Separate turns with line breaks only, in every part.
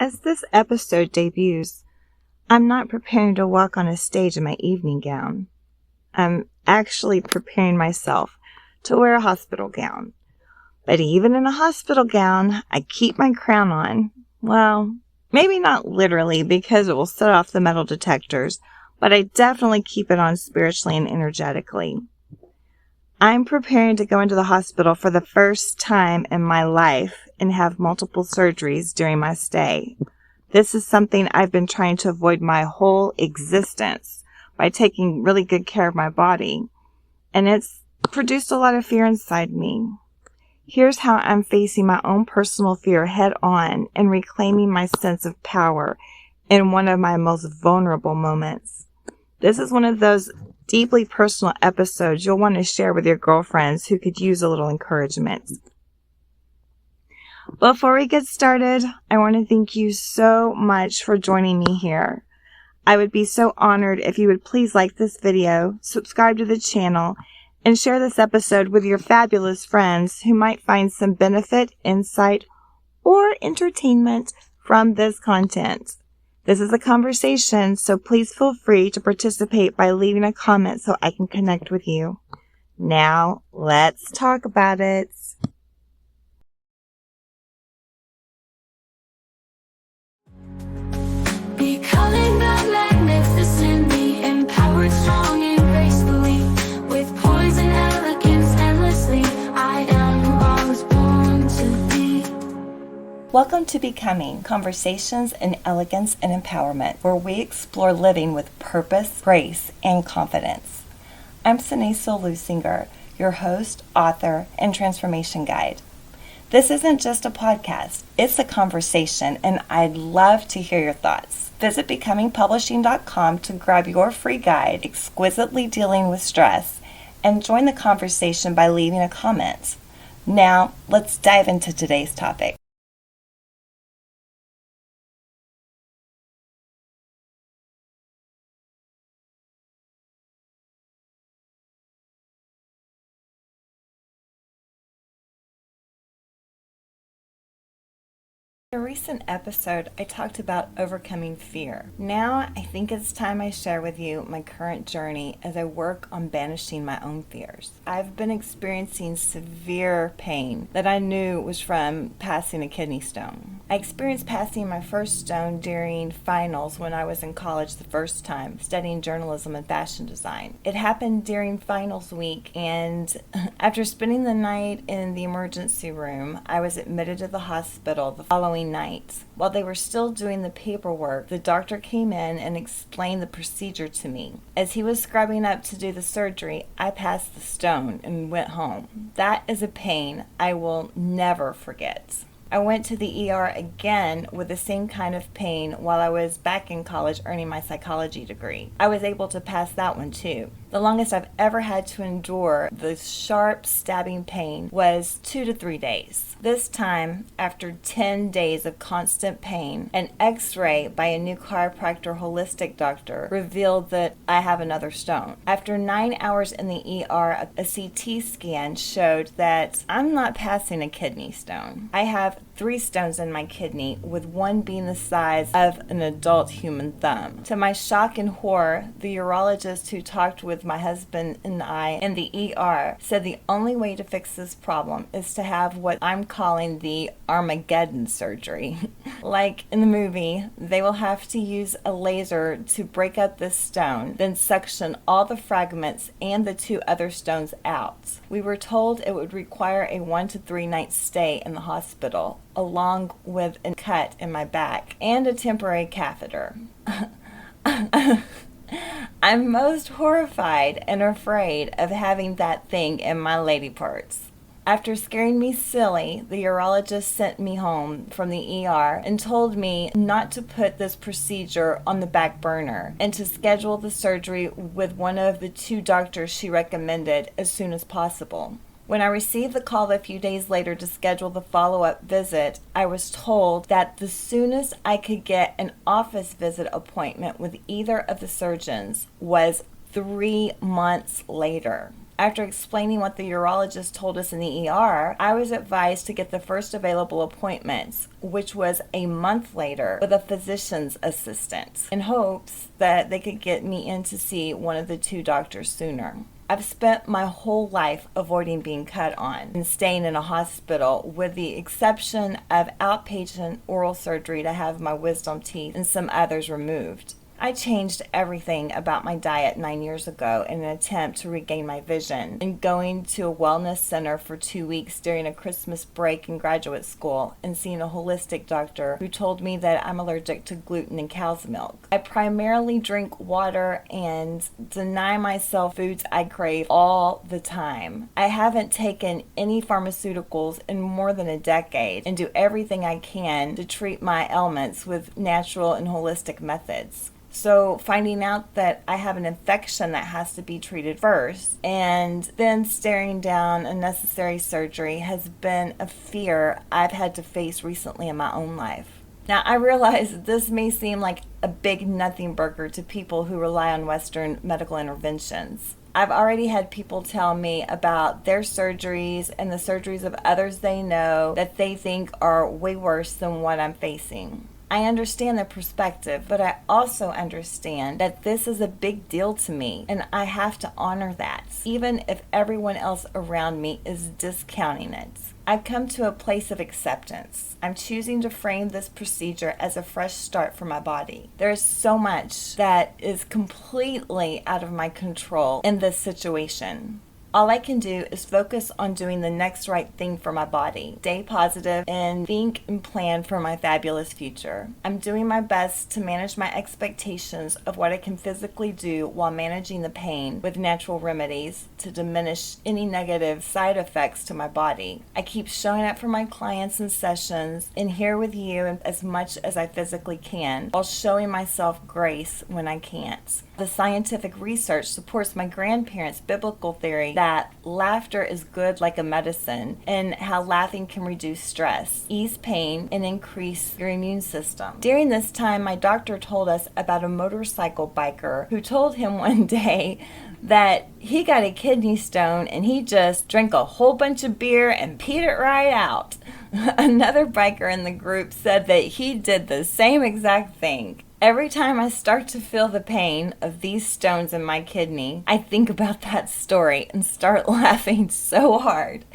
As this episode debuts, I'm not preparing to walk on a stage in my evening gown. I'm actually preparing myself to wear a hospital gown. But even in a hospital gown, I keep my crown on. Well, maybe not literally because it will set off the metal detectors, but I definitely keep it on spiritually and energetically. I'm preparing to go into the hospital for the first time in my life and have multiple surgeries during my stay. This is something I've been trying to avoid my whole existence by taking really good care of my body, and it's produced a lot of fear inside me. Here's how I'm facing my own personal fear head on and reclaiming my sense of power in one of my most vulnerable moments. This is one of those deeply personal episodes you'll want to share with your girlfriends who could use a little encouragement. Before we get started, I want to thank you so much for joining me here. I would be so honored if you would please like this video, subscribe to the channel, and share this episode with your fabulous friends who might find some benefit, insight, or entertainment from this content. This is a conversation, so please feel free to participate by leaving a comment so I can connect with you. Now, let's talk about it.
Becoming the magnificent, be empowered, strong, and gracefully, with poise and elegance endlessly. I am who I was born to be.
Welcome to Becoming, Conversations in Elegance and Empowerment, where we explore living with purpose, grace, and confidence. I'm Sanesa Lusinger, your host, author, and transformation guide. This isn't just a podcast, it's a conversation, and I'd love to hear your thoughts. Visit becomingpublishing.com to grab your free guide, Exquisitely Dealing with Stress, and join the conversation by leaving a comment. Now, let's dive into today's topic. In a recent episode, I talked about overcoming fear. Now, I think it's time I share with you my current journey as I work on banishing my own fears. I've been experiencing severe pain that I knew was from passing a kidney stone. I experienced passing my first stone during finals when I was in college the first time, studying journalism and fashion design. It happened during finals week, and after spending the night in the emergency room, I was admitted to the hospital the following night. While they were still doing the paperwork, the doctor came in and explained the procedure to me. As he was scrubbing up to do the surgery, I passed the stone and went home. That is a pain I will never forget. I went to the ER again with the same kind of pain while I was back in college earning my psychology degree. I was able to pass that one too. The longest I've ever had to endure the sharp stabbing pain was 2 to 3 days. This time, after 10 days of constant pain, an x-ray by a new chiropractor holistic doctor revealed that I have another stone. After 9 hours in the ER, a CT scan showed that I'm not passing a kidney stone. I have 3 stones in my kidney, with one being the size of an adult human thumb. To my shock and horror, the urologist who talked with my husband and I in the ER said the only way to fix this problem is to have what I'm calling the Armageddon surgery. Like in the movie, they will have to use a laser to break up this stone, then suction all the fragments and the 2 other stones out. We were told it would require a 1 to 3 night stay in the hospital, along with a cut in my back and a temporary catheter. I'm most horrified and afraid of having that thing in my lady parts. After scaring me silly, the urologist sent me home from the ER and told me not to put this procedure on the back burner and to schedule the surgery with one of the 2 doctors she recommended as soon as possible. When I received the call a few days later to schedule the follow-up visit, I was told that the soonest I could get an office visit appointment with either of the surgeons was 3 months later. After explaining what the urologist told us in the ER, I was advised to get the first available appointments, which was a month later, with a physician's assistant, in hopes that they could get me in to see one of the two doctors sooner. I've spent my whole life avoiding being cut on and staying in a hospital, with the exception of outpatient oral surgery to have my wisdom teeth and some others removed. I changed everything about my diet 9 years ago in an attempt to regain my vision, and going to a wellness center for 2 weeks during a Christmas break in graduate school and seeing a holistic doctor who told me that I'm allergic to gluten and cow's milk. I primarily drink water and deny myself foods I crave all the time. I haven't taken any pharmaceuticals in more than a decade and do everything I can to treat my ailments with natural and holistic methods. So finding out that I have an infection that has to be treated first and then staring down unnecessary surgery has been a fear I've had to face recently in my own life. Now, I realize this may seem like a big nothing burger to people who rely on Western medical interventions. I've already had people tell me about their surgeries and the surgeries of others they know that they think are way worse than what I'm facing. I understand the perspective, but I also understand that this is a big deal to me, and I have to honor that, even if everyone else around me is discounting it. I've come to a place of acceptance. I'm choosing to frame this procedure as a fresh start for my body. There is so much that is completely out of my control in this situation. All I can do is focus on doing the next right thing for my body, stay positive, and think and plan for my fabulous future. I'm doing my best to manage my expectations of what I can physically do while managing the pain with natural remedies to diminish any negative side effects to my body. I keep showing up for my clients and sessions and here with you as much as I physically can, while showing myself grace when I can't. The scientific research supports my grandparents' biblical theory that laughter is good like a medicine, and how laughing can reduce stress, ease pain, and increase your immune system. During this time, my doctor told us about a motorcycle biker who told him one day that he got a kidney stone and he just drank a whole bunch of beer and peed it right out. Another biker in the group said that he did the same exact thing. Every time I start to feel the pain of these stones in my kidney, I think about that story and start laughing so hard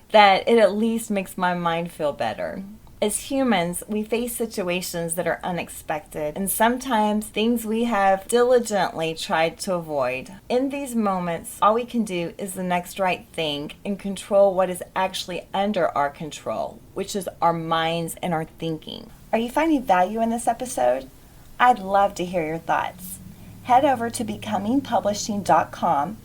that it at least makes my mind feel better. As humans, we face situations that are unexpected and sometimes things we have diligently tried to avoid. In these moments, all we can do is the next right thing and control what is actually under our control, which is our minds and our thinking. Are you finding value in this episode? I'd love to hear your thoughts. Head over to becomingpublishing.com,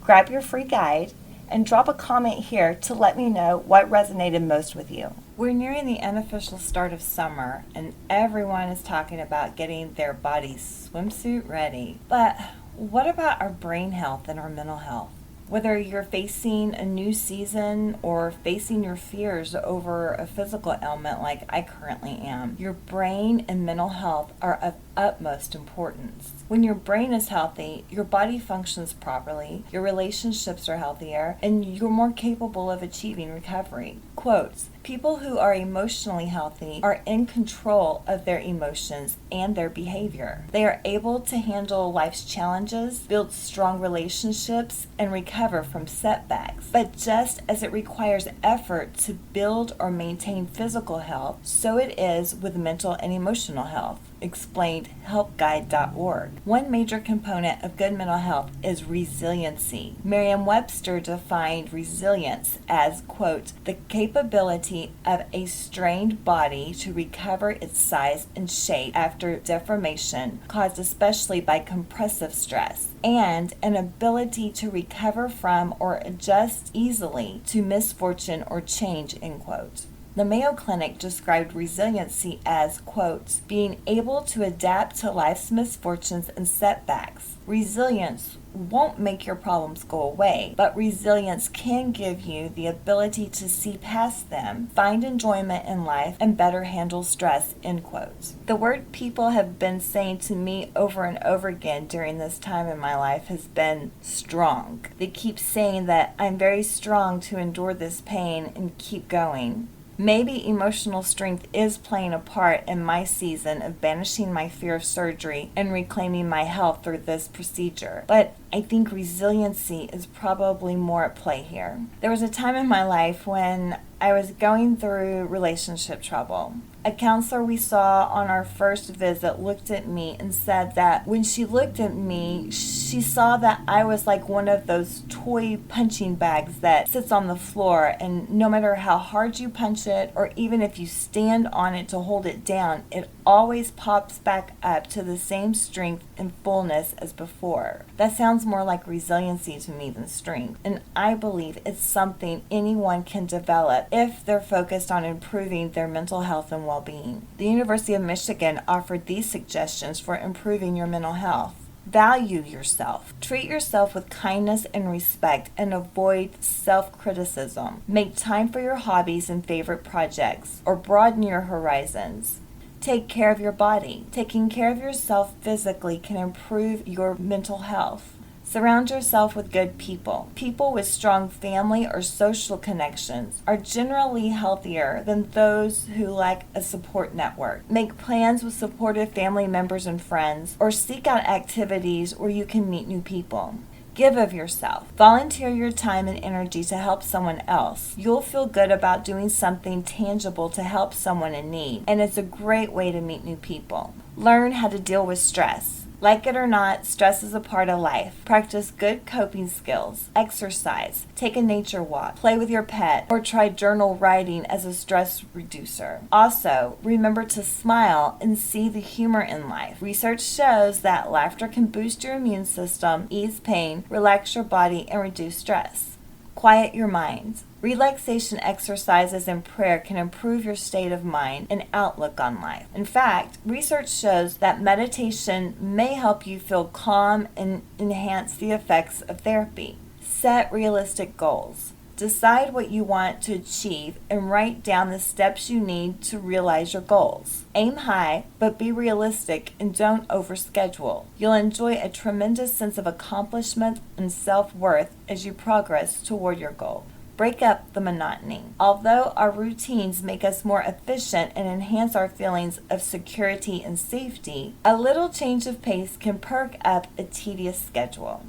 grab your free guide, and drop a comment here to let me know what resonated most with you. We're nearing the unofficial start of summer, and everyone is talking about getting their body's swimsuit ready. But what about our brain health and our mental health? Whether you're facing a new season or facing your fears over a physical ailment like I currently am, your brain and mental health are of utmost importance. When your brain is healthy, your body functions properly, your relationships are healthier, and you're more capable of achieving recovery. Quotes: people who are emotionally healthy are in control of their emotions and their behavior. They are able to handle life's challenges, build strong relationships, and recover from setbacks. But just as it requires effort to build or maintain physical health, so it is with mental and emotional health, explained helpguide.org. One major component of good mental health is resiliency. Merriam-Webster defined resilience as, quote, the capability of a strained body to recover its size and shape after deformation caused especially by compressive stress, and an ability to recover from or adjust easily to misfortune or change, end quote. The Mayo Clinic described resiliency as, quote, being able to adapt to life's misfortunes and setbacks. Resilience won't make your problems go away, but resilience can give you the ability to see past them, find enjoyment in life, and better handle stress, end quote. The word people have been saying to me over and over again during this time in my life has been strong. They keep saying that I'm very strong to endure this pain and keep going. Maybe emotional strength is playing a part in my season of banishing my fear of surgery and reclaiming my health through this procedure. But I think resiliency is probably more at play here. There was a time in my life when I was going through relationship trouble. A counselor we saw on our first visit looked at me and said that when she looked at me, she saw that I was like one of those toy punching bags that sits on the floor, and no matter how hard you punch it or even if you stand on it to hold it down, it always pops back up to the same strength and fullness as before. That sounds more like resiliency to me than strength, and I believe it's something anyone can develop if they're focused on improving their mental health and well-being. The University of Michigan offered these suggestions for improving your mental health. Value yourself. Treat yourself with kindness and respect and avoid self-criticism. Make time for your hobbies and favorite projects, or broaden your horizons. Take care of your body. Taking care of yourself physically can improve your mental health. Surround yourself with good people. People with strong family or social connections are generally healthier than those who lack a support network. Make plans with supportive family members and friends, or seek out activities where you can meet new people. Give of yourself. Volunteer your time and energy to help someone else. You'll feel good about doing something tangible to help someone in need, and it's a great way to meet new people. Learn how to deal with stress. Like it or not, stress is a part of life. Practice good coping skills. Exercise. Take a nature walk. Play with your pet. Or try journal writing as a stress reducer. Also, remember to smile and see the humor in life. Research shows that laughter can boost your immune system, ease pain, relax your body, and reduce stress. Quiet your mind. Relaxation exercises and prayer can improve your state of mind and outlook on life. In fact, research shows that meditation may help you feel calm and enhance the effects of therapy. Set realistic goals. Decide what you want to achieve and write down the steps you need to realize your goals. Aim high, but be realistic and don't overschedule. You'll enjoy a tremendous sense of accomplishment and self-worth as you progress toward your goal. Break up the monotony. Although our routines make us more efficient and enhance our feelings of security and safety, a little change of pace can perk up a tedious schedule.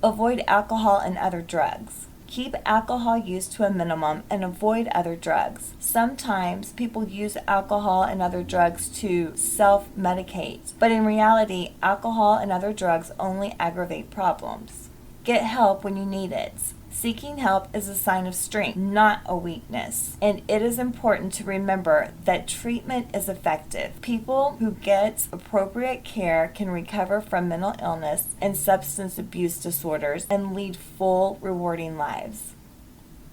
Avoid alcohol and other drugs. Keep alcohol use to a minimum and avoid other drugs. Sometimes people use alcohol and other drugs to self-medicate, but in reality, alcohol and other drugs only aggravate problems. Get help when you need it. Seeking help is a sign of strength, not a weakness. And it is important to remember that treatment is effective. People who get appropriate care can recover from mental illness and substance abuse disorders and lead full, rewarding lives.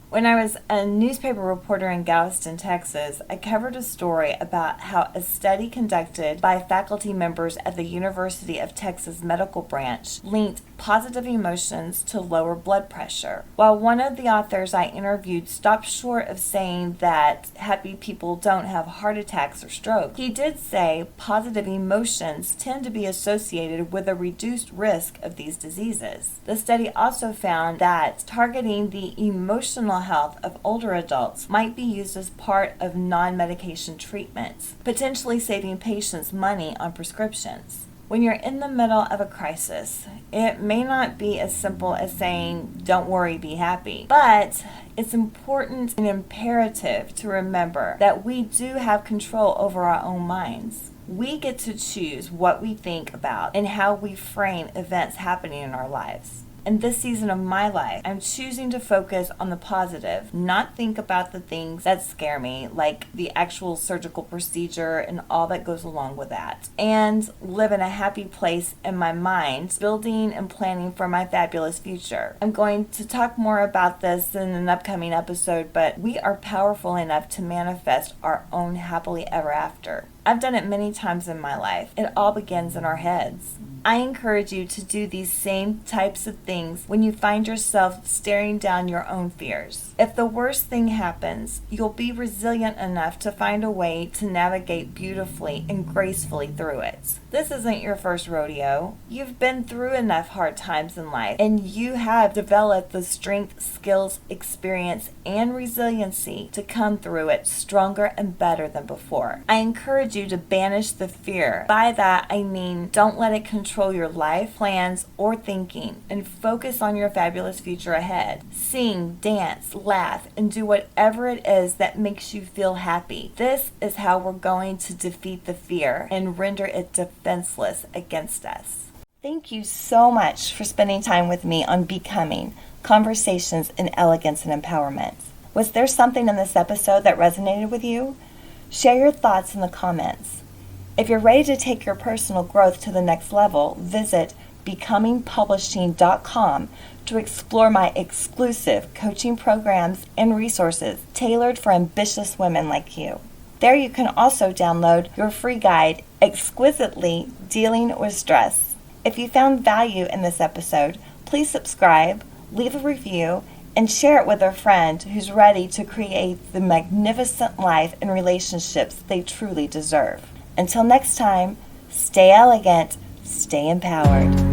When I was a newspaper reporter in Galveston, Texas, I covered a story about how a study conducted by faculty members at the University of Texas Medical Branch linked positive emotions to lower blood pressure. While one of the authors I interviewed stopped short of saying that happy people don't have heart attacks or strokes, he did say positive emotions tend to be associated with a reduced risk of these diseases. The study also found that targeting the emotional health of older adults might be used as part of non-medication treatments, potentially saving patients money on prescriptions. When you're in the middle of a crisis, it may not be as simple as saying, don't worry, be happy. But it's important and imperative to remember that we do have control over our own minds. We get to choose what we think about and how we frame events happening in our lives. In this season of my life, I'm choosing to focus on the positive, not think about the things that scare me, like the actual surgical procedure and all that goes along with that, and live in a happy place in my mind, building and planning for my fabulous future. I'm going to talk more about this in an upcoming episode, but we are powerful enough to manifest our own happily ever after. I've done it many times in my life. It all begins in our heads. I encourage you to do these same types of things when you find yourself staring down your own fears. If the worst thing happens, you'll be resilient enough to find a way to navigate beautifully and gracefully through it. This isn't your first rodeo. You've been through enough hard times in life, and you have developed the strength, skills, experience, and resiliency to come through it stronger and better than before. I encourage you to banish the fear. By that, I mean don't let it control your life, plans, or thinking, and focus on your fabulous future ahead. Sing, dance, laugh, and do whatever it is that makes you feel happy. This is how we're going to defeat the fear and render it defenseless against us. Thank you so much for spending time with me on Becoming, Conversations in Elegance and Empowerment. Was there something in this episode that resonated with you? Share your thoughts in the comments. If you're ready to take your personal growth to the next level, visit becomingpublishing.com to explore my exclusive coaching programs and resources tailored for ambitious women like you. There you can also download your free guide, Exquisitely Dealing with Stress. If you found value in this episode, please subscribe, leave a review, and share it with a friend who's ready to create the magnificent life and relationships they truly deserve. Until next time, stay elegant, stay empowered.